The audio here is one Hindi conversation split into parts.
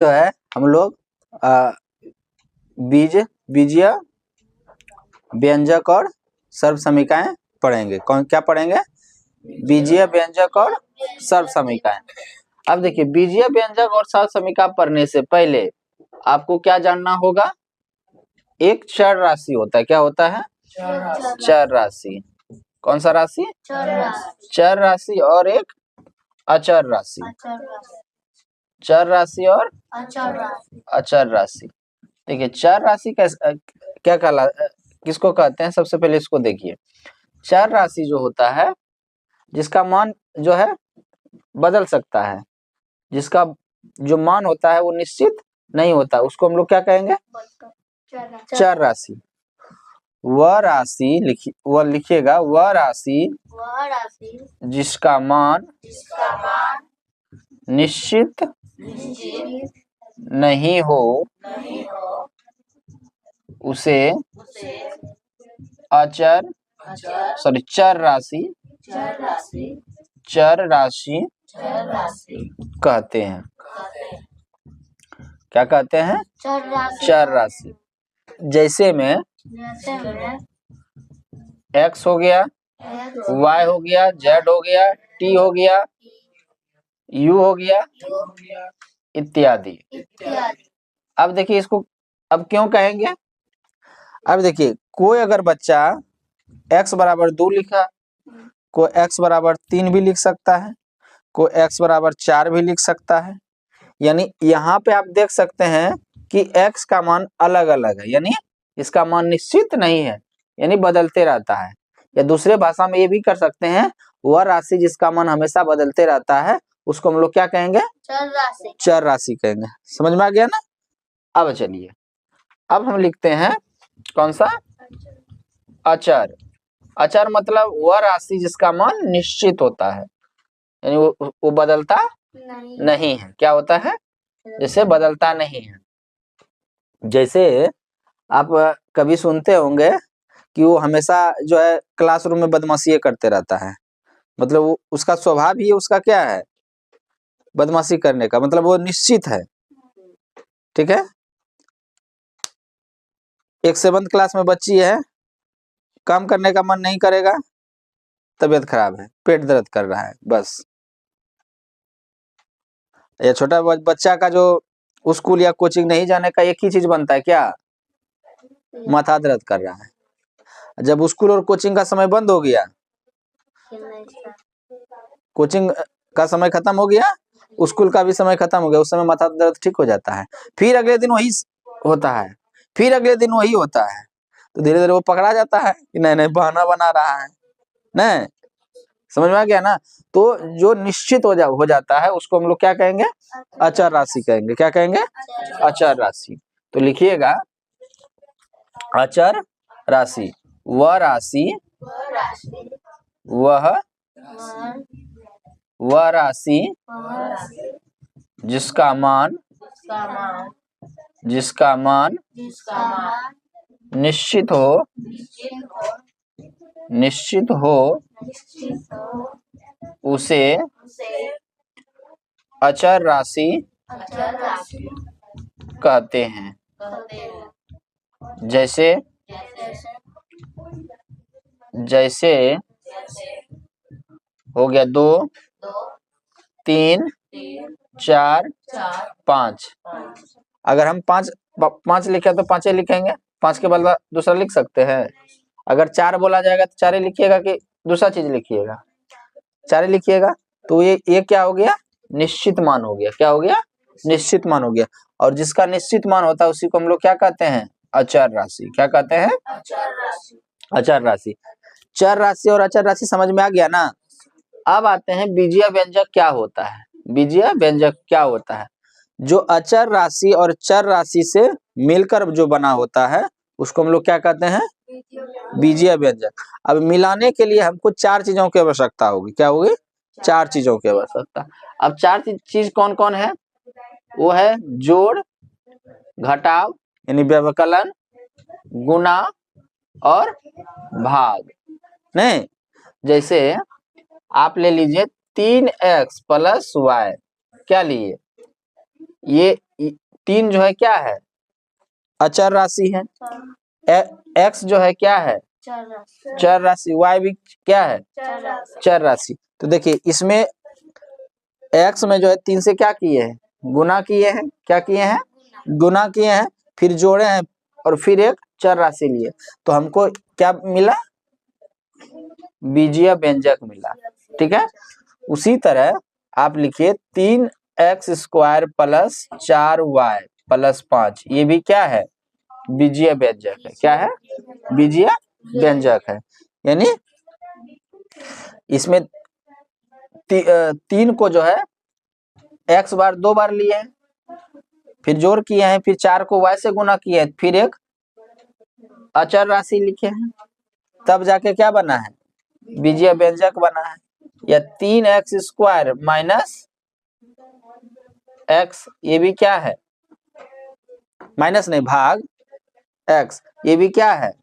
जो है हम लोग बीजीय व्यंजक और सर्व समीकाएं पढ़ेंगे। कौन क्या पढ़ेंगे? बीजीय व्यंजक और सर्व समीकाएं। अब देखिए, बीजीय व्यंजक और सर्व समीका पढ़ने से पहले आपको क्या जानना होगा? एक चर राशि होता है। क्या होता है? चर राशि। कौन सा राशि? चर राशि और एक अचर राशि। चर राशि और अचर राशि। देखिए, चर राशि क्या किसको कहते हैं? सबसे पहले इसको देखिए। चर राशि जो होता है, जिसका मान जो है बदल सकता है, जिसका जो मान होता है वो निश्चित नहीं होता, उसको हम लोग क्या कहेंगे? चर राशि। वह राशि लिखिएगा, वह राशि जिसका मान निश्चित नहीं हो उसे चर राशि कहते हैं। क्या कहते हैं? चर राशि। जैसे में x हो गया, y हो गया, z हो गया, t हो गया, u हो गया इत्यादि। अब देखिए, इसको अब क्यों कहेंगे? अब देखिए, कोई अगर बच्चा x बराबर 2 लिखा, कोई x बराबर 3 भी लिख सकता है, कोई x बराबर 4 भी लिख सकता है। यानी यहाँ पे आप देख सकते हैं कि x का मान अलग अलग है, यानी इसका मान निश्चित नहीं है, यानी बदलते रहता है। या दूसरे भाषा में ये भी कर सकते हैं, वह राशि जिसका मान हमेशा बदलते रहता है उसको हम लोग क्या कहेंगे? चर राशि कहेंगे। समझ में आ गया ना? अब चलिए, अब हम लिखते हैं कौन सा? अचर। अचर मतलब वह राशि जिसका मान निश्चित होता है, यानी वो बदलता नहीं है। क्या होता है? जैसे बदलता नहीं है। जैसे आप कभी सुनते होंगे कि वो हमेशा जो है क्लासरूम में बदमाशी करते रहता है, मतलब वो उसका स्वभाव ही उसका क्या है? बदमाशी करने का, मतलब वो निश्चित है। ठीक है? एक 7th क्लास में बच्ची है, काम करने का मन नहीं करेगा, तबीयत खराब है, पेट दर्द कर रहा है, बस। या छोटा बच्चा का जो स्कूल या कोचिंग नहीं जाने का एक ही चीज बनता है, क्या? माथा दर्द कर रहा है। जब स्कूल और कोचिंग का समय बंद हो गया, कोचिंग का समय खत्म हो गया, स्कूल का भी समय खत्म हो गया, उस समय माथा दर्द ठीक हो जाता है। फिर अगले दिन वही होता है, फिर अगले दिन वही होता है, तो धीरे धीरे वो पकड़ा जाता है कि नहीं बहाना बना रहा है। नहीं, समझ में आ गया ना? तो जो निश्चित हो जाता है उसको हम लोग क्या कहेंगे? अचर राशि कहेंगे। क्या कहेंगे? अचर राशि। तो लिखिएगा, अचर राशि वह राशि जिसका मान निश्चित हो उसे अचर राशि कहते हैं। जैसे हो गया 2, 3, 4, 5। अगर हम 5 लिखे तो 5 लिखेंगे, 5 के बदला दूसरा लिख सकते हैं। अगर 4 बोला जाएगा तो 4 लिखिएगा कि दूसरा चीज लिखिएगा? 4 लिखिएगा। तो ये क्या हो गया? निश्चित मान हो गया। क्या हो गया? निश्चित मान हो गया। और जिसका निश्चित मान होता है उसी को हम लोग क्या कहते हैं? अचर राशि। क्या कहते हैं? अचर राशि। चर राशि और अचर राशि समझ में आ गया ना? अब आते हैं बीजीय व्यंजक क्या होता है। बीजीय व्यंजक क्या होता है? जो अचर राशि और चर राशि से मिलकर जो बना होता है उसको हम लोग क्या कहते हैं? बीजीय व्यंजक। अब मिलाने के लिए हमको 4 चीजों की आवश्यकता होगी। क्या होगी? 4 चीजों की आवश्यकता। अब 4 चीज कौन कौन है? वो है जोड़, घटाव यानी व्यवकलन, गुणा और भाग। नहीं, जैसे आप ले लीजिए 3x + y। क्या लिए? 3 जो है क्या है, अचर राशि है। x जो है क्या है, चर राशि। y भी क्या है, चर राशि। तो देखिए इसमें x में जो है 3 से क्या किए हैं, गुना किए हैं। क्या किए हैं, गुना किए हैं, फिर जोड़े हैं और फिर एक चर राशि लिए। तो हमको क्या मिला, बीजीय व्यंजक मिला। ठीक है, उसी तरह आप लिखिए 3x² प्लस 4y प्लस 5, ये भी क्या है, बीजीय व्यंजक है। क्या है, बीजीय व्यंजक है। यानी इसमें 3 को जो है x बार 2 बार लिए हैं, फिर जोड़ किए हैं, फिर 4 को y से गुना किए हैं, फिर एक अचर राशि लिखे हैं, तब जाके क्या बना है, बीजीय व्यंजक बना है। या 3x² माइनस x, ये भी क्या है, माइनस नहीं भाग x, ये भी क्या है,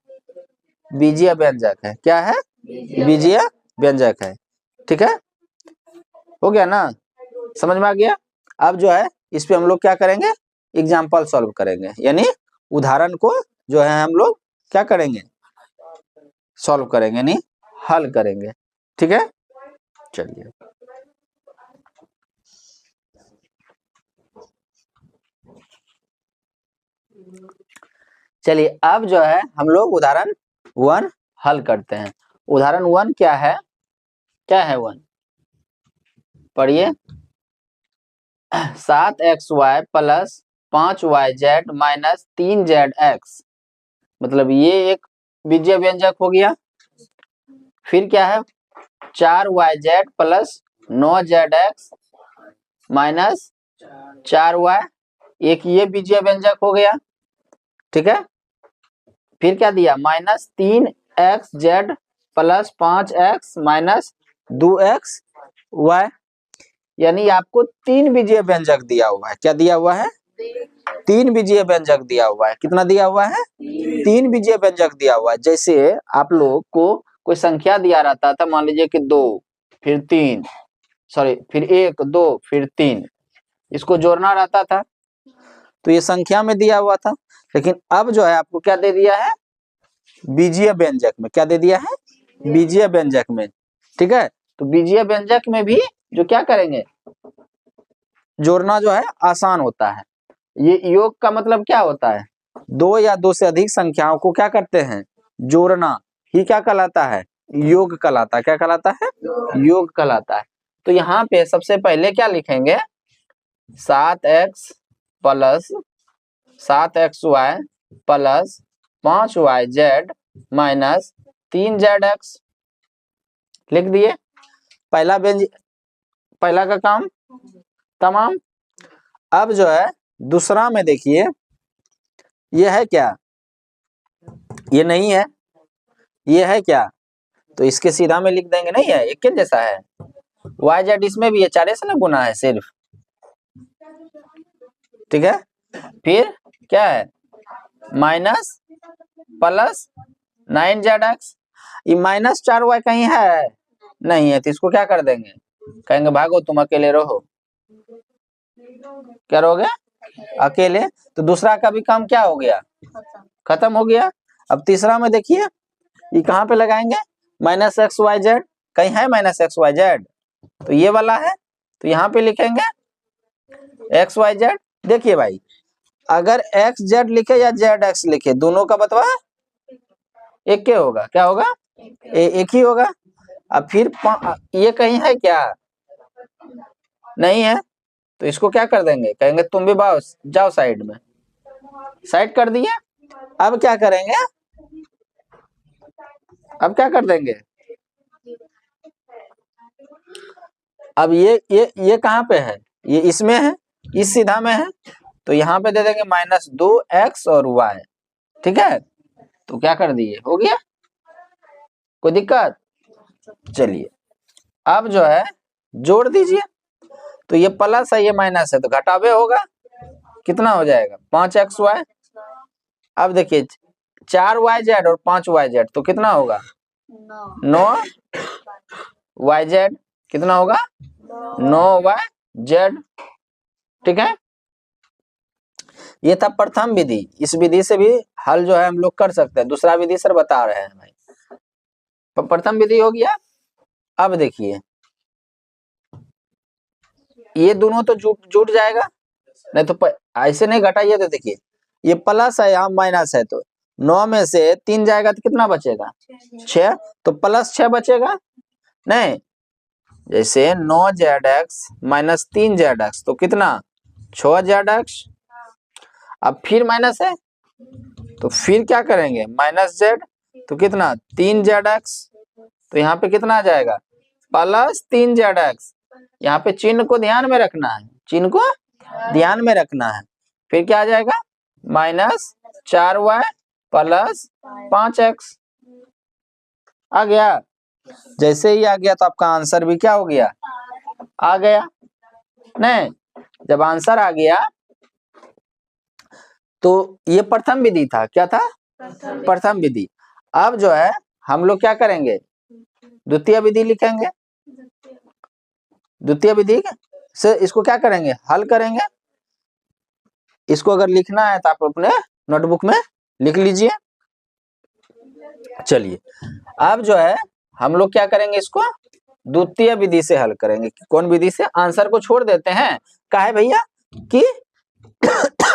बीजीय व्यंजक है। क्या है, बीजीय व्यंजक है। ठीक है, हो गया ना, समझ में आ गया। अब जो है इस पे हम लोग क्या करेंगे, एग्जाम्पल सॉल्व करेंगे, यानी उदाहरण को जो है हम लोग क्या करेंगे, सॉल्व करेंगे, यानी हल करेंगे। ठीक है, चलिए चलिए अब जो है हम लोग उदाहरण 1 हल करते हैं। उदाहरण 1 क्या है, क्या है 1, पढ़िए। 7xy plus 5yz minus 3zx, मतलब ये एक बीजीय व्यंजक हो गया। फिर क्या है, 4yz plus 9zx minus 4y, एक ये बीजीय व्यंजक हो गया। ठीक है, फिर क्या दिया, minus 3xz plus 5x minus 2xy, यानी आपको 3 बीजीय व्यंजक दिया हुआ है। क्या दिया हुआ है, 3 बीजीय व्यंजक दिया हुआ है। कितना दिया हुआ है, 3 बीजीय व्यंजक दिया हुआ है। जैसे आप लोग को कोई संख्या दिया रहता था, मान लीजिए कि 2 फिर 3, सॉरी फिर 1 2 फिर 3, इसको जोड़ना रहता था, तो ये संख्या में दिया हुआ था। लेकिन अब जो है आपको क्या दे दिया है, बीजीय व्यंजक में। क्या दे दिया है, बीजीय व्यंजक में। ठीक है, तो बीजीय व्यंजक में भी जो क्या करेंगे, जोड़ना जो है आसान होता है। ये योग का मतलब क्या होता है, 2 या 2 से अधिक संख्याओं को क्या करते हैं, जोड़ना ही क्या कहलाता है, योग कहलाता है। क्या कहलाता है, योग कहलाता है। तो यहाँ पे सबसे पहले क्या लिखेंगे, 7x plus 7xy plus 5yz minus 3zx लिख दिए। पहला का काम तमाम। अब जो है दूसरा में देखिए, ये है क्या, ये नहीं है, ये है क्या, तो इसके सीधा में लिख देंगे, नहीं है, एक के जैसा है। yz इसमें भी है, 4 से ना गुना है सिर्फ। ठीक है, फिर क्या है, माइनस प्लस 9zx, ये माइनस 4y कहीं है नहीं है, तो इसको क्या कर देंगे, कहेंगे भागो तुम अकेले रहो। क्या रहोगे, अकेले। तो दूसरा का भी काम क्या हो गया, खत्म हो गया। अब तीसरा में देखिए, ये कहाँ पे लगाएंगे, माइनस एक्स वाई जेड, कहीं है माइनस एक्स वाई जेड, तो ये वाला है, तो यहाँ पे लिखेंगे एक्स वाई जेड। देखिए भाई, अगर एक्स जेड लिखे या जेड एक्स लिखे, दोनों का बतवा एक के होगा। क्या होगा, एक ही होगा। अब फिर ये कहीं है क्या, नहीं है, तो इसको क्या कर देंगे, कहेंगे तुम भी जाओ साइड में, साइड कर दिए। अब क्या करेंगे, अब क्या कर देंगे, अब ये कहाँ पे है, ये इसमें है, इस सीधा में है, तो यहाँ पे दे देंगे -2x और y। ठीक है, तो क्या कर दिए, हो गया, कोई दिक्कत। चलिए अब जो है जोड़ दीजिए, तो ये प्लस है ये माइनस है, तो घटावे होगा, कितना हो जाएगा 5xy। अब देखिए 4yz और 5yz, तो कितना होगा 9yz, कितना होगा 9yz। ठीक है, ये था प्रथम विधि। इस विधि से भी हल जो है हम लोग कर सकते हैं। दूसरा विधि सर बता रहे हैं भाई, तो प्रथम विधि हो गया। अब देखिए ये दोनों तो जुट जाएगा, नहीं तो ऐसे नहीं घटाइए। तो देखिए ये प्लस है, यहाँ माइनस है, तो 9 में से 3 जाएगा तो कितना बचेगा? 6। तो प्लस 6 बचेगा। नहीं, जैसे 9zx माइनस 3zx तो कितना? 6zx। अब फिर माइनस है तो फिर क्या करेंगे? माइनस z, तो कितना? 3zx। तो यहाँ पे कितना आ जाएगा? Plus 3zx। यहाँ पे चिन्ह को ध्यान में रखना है, चिन्ह को ध्यान में रखना है। फिर क्या आ जाएगा? Minus 4y plus 5x। आ गया। जैसे ही आ गया तो आपका आंसर भी क्या हो गया? आ गया। नहीं, जब आंसर आ गया तो ये प्रथम विधि था। क्या था? प्रथम विधि। अब जो है हम लोग क्या करेंगे? द्वितीय विधि लिखेंगे। द्वितीय विधि से इसको क्या करेंगे? हल करेंगे। इसको अगर लिखना है तो आप अपने नोटबुक में लिख लीजिए। चलिए अब जो है हम लोग क्या करेंगे? इसको द्वितीय विधि से हल करेंगे। कौन विधि से? आंसर को छोड़ देते हैं। काहे भैया कि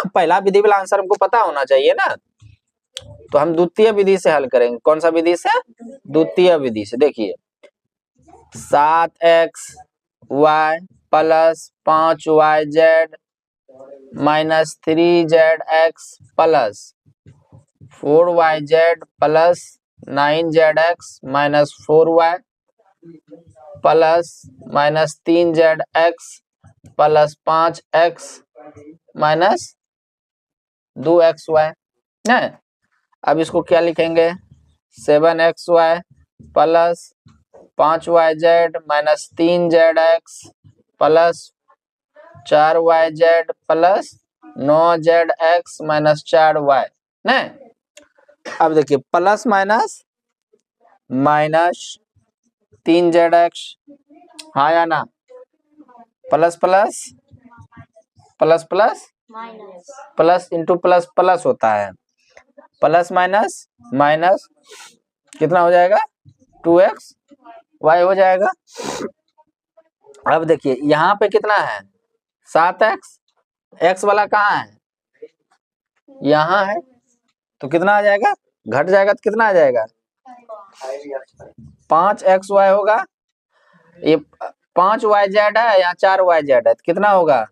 पहला विधि वाला आंसर हमको पता होना चाहिए ना, तो हम द्वितीय विधि से हल करेंगे। कौन सा विधि से? द्वितीय विधि से। देखिए 7xy plus 5yz minus 3zx plus 4yz plus 9zx minus 4y plus minus 3zx plus 5x minus 2xy है। अब इसको क्या लिखेंगे? 7xy plus 5yz minus 3zx plus 4yz plus 9zx minus 4y है। अब देखिए प्लस माइनस माइनस 3zx, हाँ या ना? Plus plus plus plus plus into plus plus होता है। प्लस माइनस माइनस कितना हो जाएगा? 2xy हो जाएगा। अब देखिए यहाँ पे कितना है? 7x। x वाला कहाँ है? यहाँ है, तो कितना आ जाएगा? घट जाएगा तो कितना आ जाएगा? 5xy होगा। ये 5yz है, यहाँ 4yz है, तो कितना होगा?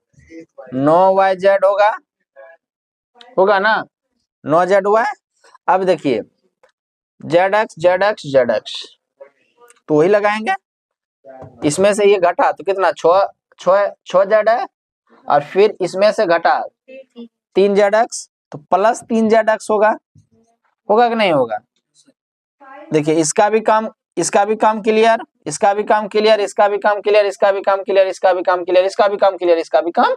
9yz होगा ना? 9zy। अब देखिए zx zx zx तो वही लगाएंगे। इसमें से ये घटा तो कितना? 6z है, और फिर इसमें से घटा 3zx तो प्लस 3zx होगा कि नहीं होगा? देखिए इसका भी काम क्लियर, इसका भी काम क्लियर, इसका भी काम क्लियर, इसका भी काम क्लियर, इसका भी काम क्लियर, इसका भी काम क्लियर, इसका भी काम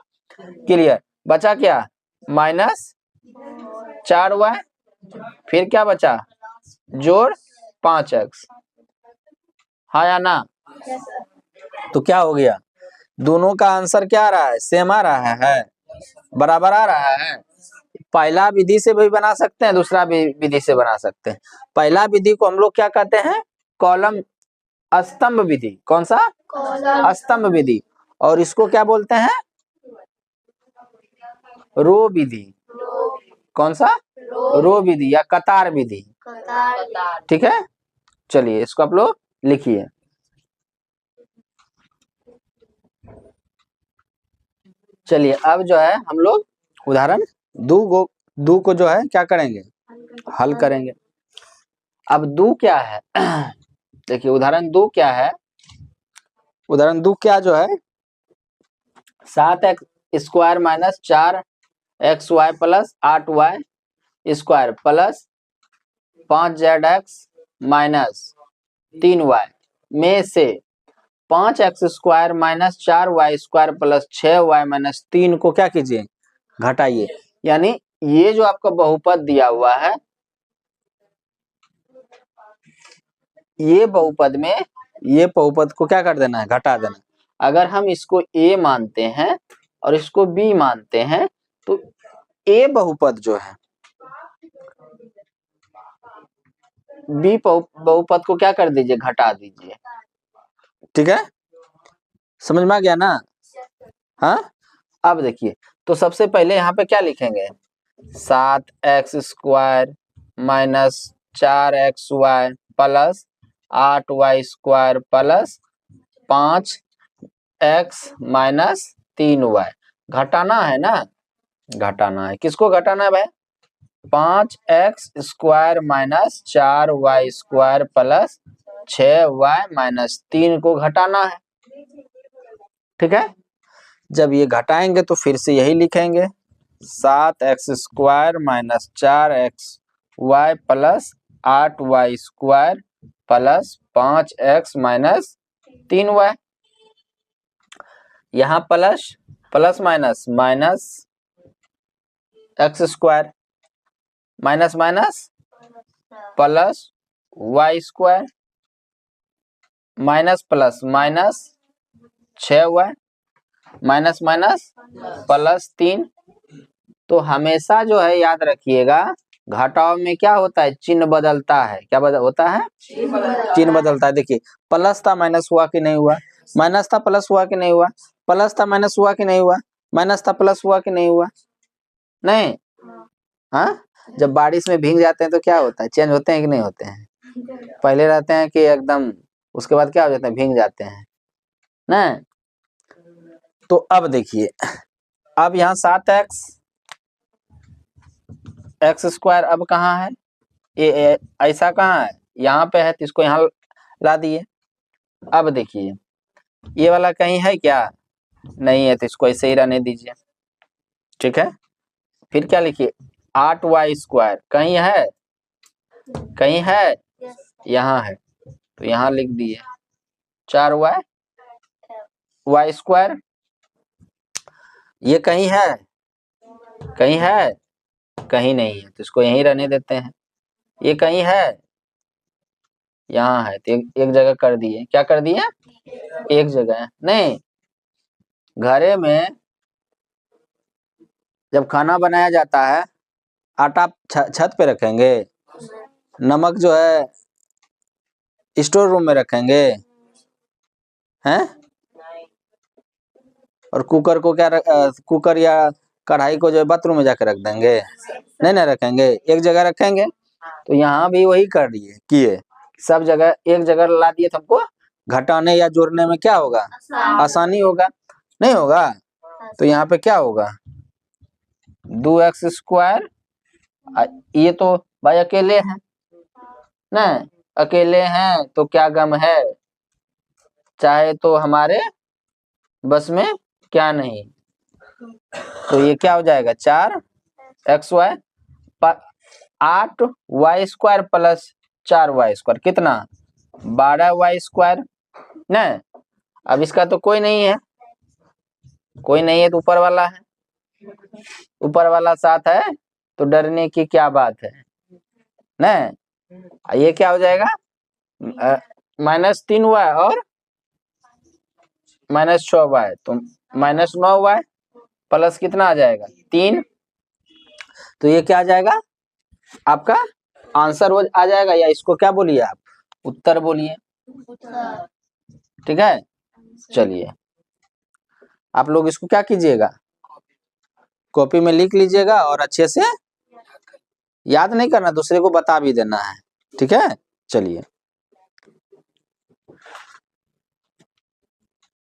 क्लियर। बचा क्या? माइनस 4y, फिर क्या बचा? जोड़ 5x, हाँ या ना? तो क्या हो गया? दोनों का आंसर क्या आ रहा है? सेम आ रहा है, बराबर आ रहा है। पहला विधि से भी बना सकते हैं, दूसरा विधि से बना सकते हैं। पहला विधि को हम लोग क्या कहते हैं? कॉलम स्तंभ विधि। कौन सा? स्तंभ विधि। और इसको क्या बोलते हैं? रो विधि। कौन सा? रो विधि या कतार विधि। ठीक है, चलिए इसको आप लोग लिखिए। चलिए अब जो है हम लोग उदाहरण दो को जो है क्या करेंगे? हल करेंगे। अब दो क्या है? देखिए उदाहरण 2 क्या है? उदाहरण 2 क्या जो है? 7x square minus 4xy plus 8y square plus 5zx minus 3y में से 5x square minus 4y square plus 6y minus 3 को क्या कीजिए? घटाइए। यानी ये जो आपका बहुपद दिया हुआ है, ये बहुपद में ये बहुपद को क्या कर देना है? घटा देना। अगर हम इसको a मानते हैं और इसको b मानते हैं तो ए बहुपद जो है बी बहुपद को क्या कर दीजिए, घटा दीजिए। ठीक है, समझ में आ गया ना? हाँ, अब देखिए, तो सबसे पहले यहाँ पे क्या लिखेंगे, 7x² minus 4xy plus 8y² plus 5x minus 3y। घटाना है ना, घटाना है, किसको घटाना है भाई, 5x² minus 4y² plus 6y minus 3 को घटाना है। ठीक है, जब ये घटाएंगे तो फिर से यही लिखेंगे, 7x² minus 4xy plus 8y² plus 5x minus 3y। यहाँ plus plus minus minus x² minus minus plus y² minus plus minus 6y minus minus plus 3। तो हमेशा जो है याद रखिएगा, घटाव में क्या होता है, चिन्ह बदलता है। क्या होता है, चिन्ह बदलता है। देखिए, प्लस था माइनस हुआ कि नहीं हुआ, माइनस था प्लस हुआ कि नहीं हुआ, प्लस था माइनस हुआ कि नहीं हुआ, माइनस था प्लस हुआ कि नहीं हुआ, नहीं। हाँ, जब बारिश में भीग जाते हैं तो क्या होता है, चेंज होते हैं कि नहीं होते हैं, पहले रहते हैं कि एकदम, उसके बाद क्या हो जाते हैं, भीग जाते हैं ना। तो अब देखिए, अब यहाँ 7x² अब कहाँ है, ऐसा कहाँ है, यहाँ पे है, तो इसको यहाँ ला दिए। अब देखिए, ये वाला कहीं है क्या, नहीं है, तो इसको ऐसे ही रहने दीजिए। ठीक है, फिर क्या लिखिए, 8y² कहीं है, कहीं है, यहाँ है, तो यहाँ लिख दिए 4y² ये कहीं है, कहीं है, कहीं नहीं है, तो इसको यहीं रहने देते हैं। ये कहीं है, यहाँ है, तो एक जगह कर दिए। क्या कर दिए, एक जगह। नहीं, घरे में जब खाना बनाया जाता है, आटा छत पे रखेंगे, नमक जो है स्टोर रूम में रखेंगे, हैं? और कुकर को क्या कुकर या कढ़ाई को जो है बाथरूम में जाकर रख देंगे, नहीं ना रखेंगे, एक जगह रखेंगे। तो यहाँ भी वही कर दिए, किए, सब जगह एक जगह ला दिए, तो हमको घटाने या जोड़ने में क्या होगा, आसानी होगा, नहीं होगा। तो यहाँ पे क्या होगा, 2x², ये तो भाई अकेले हैं ना, अकेले हैं तो क्या गम है, चाहे तो हमारे बस में क्या नहीं। तो ये क्या हो जाएगा, 4xy 8y² प्लस 4y² कितना, 12y² ना। अब इसका तो कोई नहीं है, कोई नहीं है, तो ऊपर वाला है, ऊपर वाला साथ है, तो डरने की क्या बात है ना। ये क्या हो जाएगा, -3y और -6y, तो -9y प्लस कितना आ जाएगा, 3। तो ये क्या आ जाएगा, आपका आंसर आ जाएगा, या इसको क्या बोलिए आप, उत्तर बोलिए। ठीक है, चलिए, आप लोग इसको क्या कीजिएगा, कॉपी में लिख लीजिएगा और अच्छे से याद नहीं करना, दूसरे को बता भी देना है। ठीक है, चलिए।